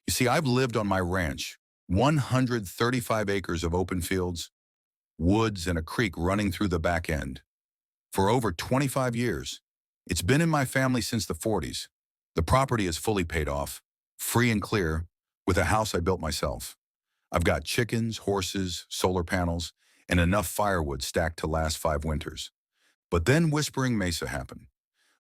You see, I've lived on my ranch, 135 acres of open fields, woods, and a creek running through the back end, for over 25 years. It's been in my family since the 40s. The property is fully paid off, free and clear, with a house I built myself. I've got chickens, horses, solar panels, and enough firewood stacked to last 5 winters. But then Whispering Mesa happened.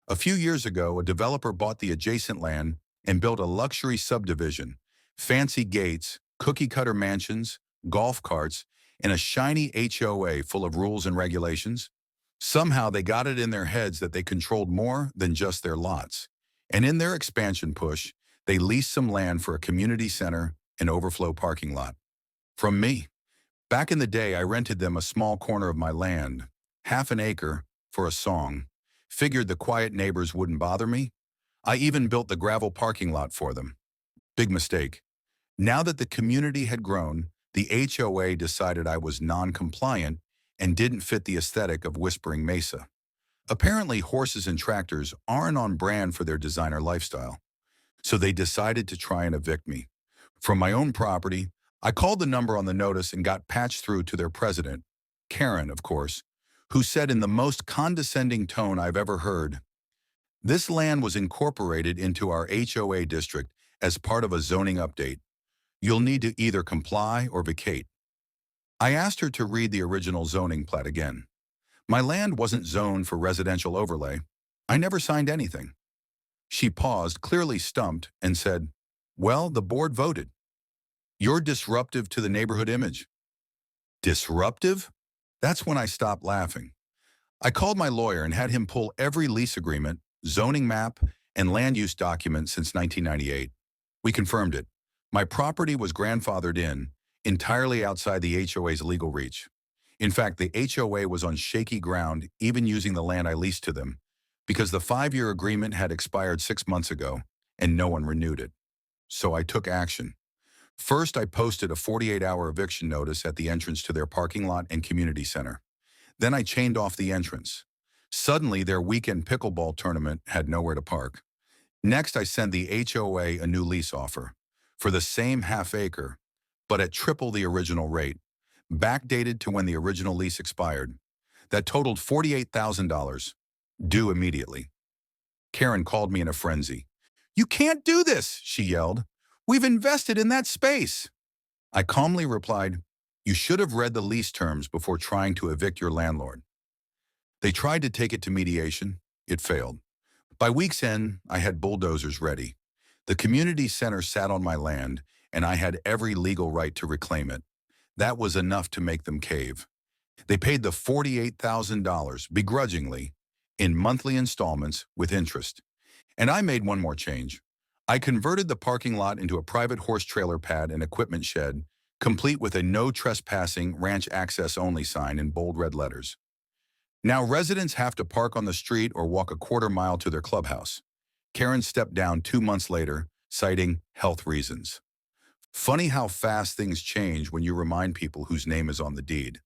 A few years ago, a developer bought the adjacent land and built a luxury subdivision, fancy gates, cookie-cutter mansions, golf carts, and a shiny HOA full of rules and regulations. Somehow they got it in their heads that they controlled more than just their lots. And in their expansion push, they leased some land for a community center and overflow parking lot. From me. Back in the day, I rented them a small corner of my land, half an acre, for a song. Figured the quiet neighbors wouldn't bother me. I even built the gravel parking lot for them. Big mistake. Now that the community had grown, the HOA decided I was non-compliant and didn't fit the aesthetic of Whispering Mesa. Apparently, horses and tractors aren't on brand for their designer lifestyle, so they decided to try and evict me. From my own property, I called the number on the notice and got patched through to their president, Karen, of course, who said in the most condescending tone I've ever heard, "This land was incorporated into our HOA district as part of a zoning update. You'll need to either comply or vacate." I asked her to read the original zoning plat again. My land wasn't zoned for residential overlay. I never signed anything. She paused, clearly stumped, and said, "Well, the board voted. You're disruptive to the neighborhood image." Disruptive? That's when I stopped laughing. I called my lawyer and had him pull every lease agreement, zoning map, and land use document since 1998. We confirmed it. My property was grandfathered in, entirely outside the HOA's legal reach. In fact, the HOA was on shaky ground, even using the land I leased to them, because the 5-year agreement had expired 6 months ago, and no one renewed it. So I took action. First, I posted a 48-hour eviction notice at the entrance to their parking lot and community center. Then I chained off the entrance. Suddenly, their weekend pickleball tournament had nowhere to park. Next, I sent the HOA a new lease offer for the same half acre, but at triple the original rate, backdated to when the original lease expired. That totaled $48,000, due immediately. Karen called me in a frenzy. "You can't do this," she yelled. "We've invested in that space." I calmly replied, "You should have read the lease terms before trying to evict your landlord." They tried to take it to mediation. It failed. By week's end, I had bulldozers ready. The community center sat on my land, and I had every legal right to reclaim it. That was enough to make them cave. They paid the $48,000, begrudgingly, in monthly installments with interest. And I made one more change. I converted the parking lot into a private horse trailer pad and equipment shed, complete with a "No Trespassing, Ranch Access Only" sign in bold red letters. Now residents have to park on the street or walk a quarter-mile to their clubhouse. Karen stepped down 2 months later, citing health reasons. Funny how fast things change when you remind people whose name is on the deed.